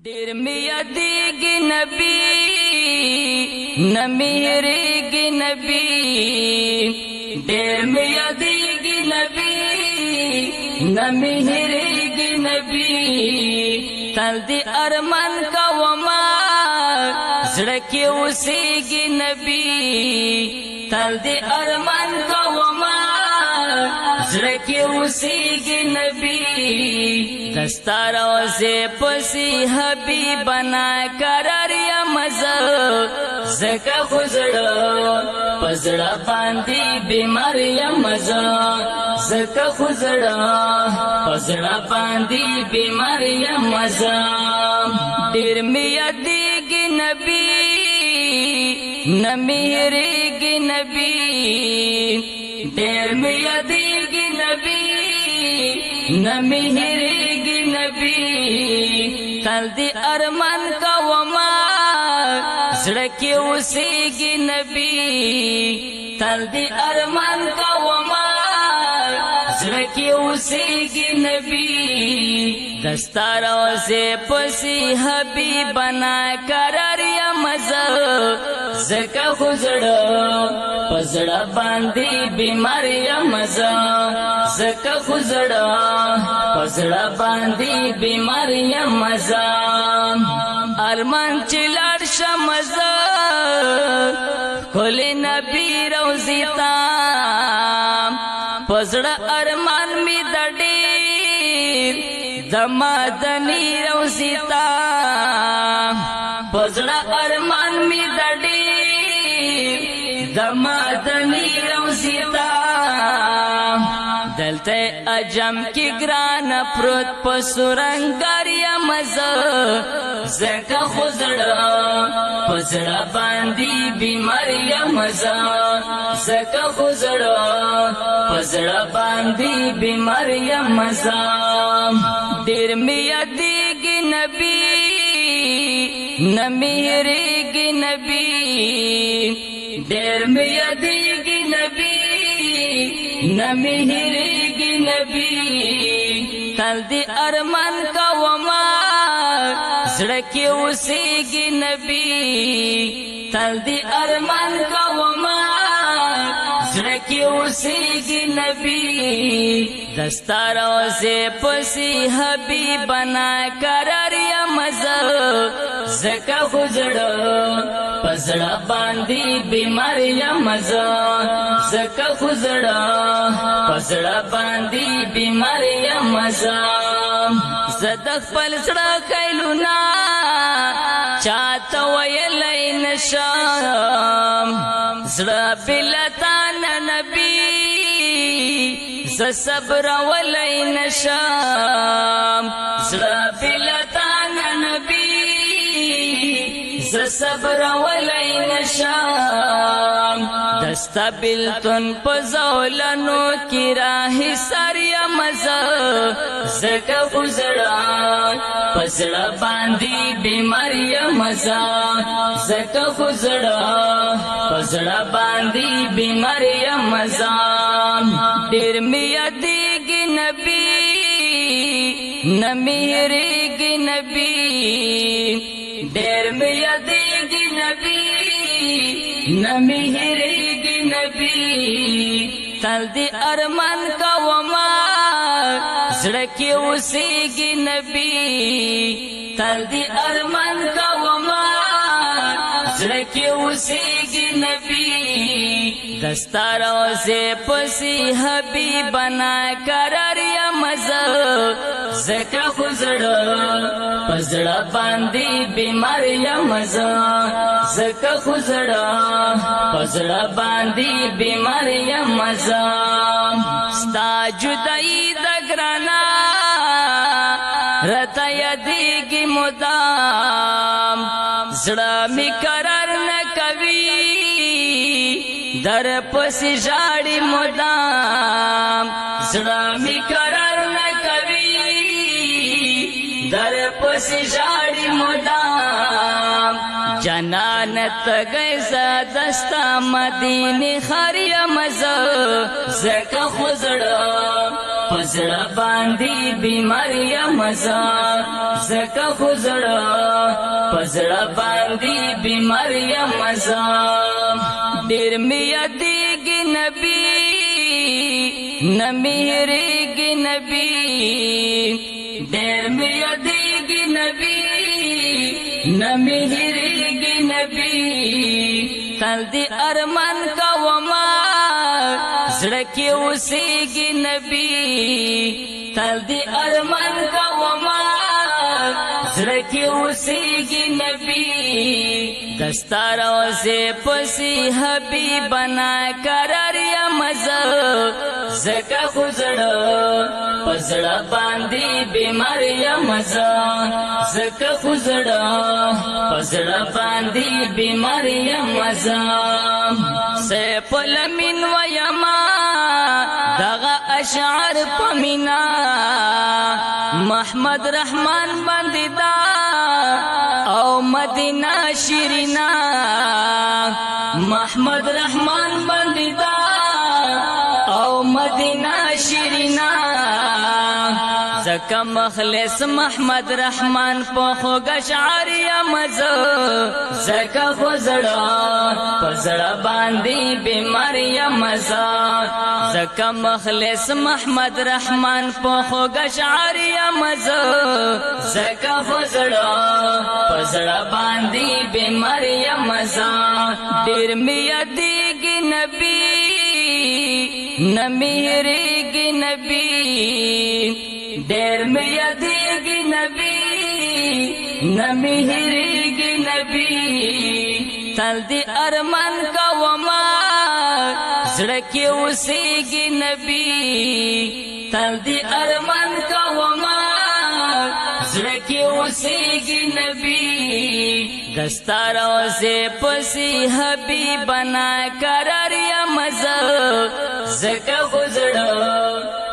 ډیر می یادېږي نبی نمی هېرېږي نبی ډیر می یادېږي نبی نمی هېرېږي نبی تل دې ارمان کومه زړه کې اوسېږي نبی تل دې ارمان کومه زړه کې اوسېږي نبی دستا روزه پسې حبیب بنا قرار یم زه زکه خو زړه په زړه باندې بیمار یم زه زکه خو زړه په زړه باندې بیمار یم زه ډېر مې یادېږي نبی نه مې هېرېږي نبی ډېر مې یادېږي نبی نه مې هېرېږي نبی تل دې ارمان کومه زړه کې اوسېږي نبی تل دې ارمان کومه زړه کې اوسېږي نبی دستا روزه پسې حبیب بنا قرار یم زه زکه خو زړه په زړه باندې بیمار یم زه زکه خو زړه په زړه باندې بیمار یم زه ارمان چې لاړ شم زه ښکلې نبي روضې ته په زړه ارمان مې د ډېر د مدني روضې ته په زړه ارمان مې د ډېر د مدني روضې ته دلته عجم کې ګران پروت په سورنګار یم زه زکه خو زړه په زړه باندې بیمار یم زه زکه خو زړه په زړه باندې بیمار یم زه ډېر مې یادېږي نبی نه مې هېرېږي نبی ډېر مې یادېږي نبی نه مې هېرېږي نبی تل دې ارمان کومه زړه کې اوسېږي نبی تل دې ارمان کومه زړه کې اوسېږي نبی دستا روزه پسې حبیب بنا قرار یم زه زکه خو زړه په زړه باندې بیمار یم زه زکه خو زړه په زړه باندې بیمار یم زه زه د خپل زړه کیلونه چاته ویلی نشم زړه بله تا نه نبي زه صبرولی نشم زړه بله تا نه نبي زه صبرولی نشم دستا بلتون په زولنو کې راهي سر یم زه زکه خو زړه په زړه باندې بیمار یم زه زکه خو زړه په زړه باندې بیمار یم زه ډېر مې یادېږي نبی نه مې هېرېږي نبی ډېر مې یادېږي نبی نه مې هېرېږي نبی تل دې ارمان کومه زړه کې اوسېږي نبی تل دې ارمان کومه زړه کې اوسېږي نبی دستا روزه پسې حبیب بنا قرار یم زه زکه خو زړه په زړه باندې بیمار یم زه زکه خو زړه په زړه باندې بیمار یم زه ستا جدایي د ګرانه راته یادېږي مدام زړه مې قرار نه کوي در پسې ژاړي مدام زړه مې قرار نه کوي در پسې ژاړي مدام جنان تګی زه دستا مدینې ښار یم زه زکه خو زړه پزړه باندې بیمار یم زه زکه خو زړه پزړه باندې بیمار یم زه ډېر مې یادېږي نبي نه مې هېرېږي نبي ډېر مې یادېږي نبي نه مې هېرېږي نبي تل دې ارمان کومه زړه کې اوسېږي نبي تل دې ارمان کومه زړه کې اوسېږي نبي دستا روزې پسې حبیبنا قرار یم زه زکه خو زړه په زړه باندې بیمار یم زه زکه خو زړه په زړه باندې بیمار یم زه سیف الامین ویما دغه اشعار په مینا محمد رحمان باندې دا او مدینه شیرینا محمد رحمان باندې دا او مدینه شیرینا زکه مخلص محمد رحمان په خوږ اشعار یم زه زکه خو زړه په زړه باندې بیمار یم زه زکه مخلص محمد رحمان په خوږ اشعار یم زه زکه خو زړه په زړه باندې بیمار یم زه ډېر مې یادېږي نبي نه مې هېرېږي نبي ډېر مې یادېږي نبي نه مې هېرېږي نبي تل دې ارمان کومه زړه کې اوسېږي نبي تل دې ارمان کومه زړه کې اوسېږي نبي دستا روزې پسې حبیبنا قرار یم زه زکه خو زړه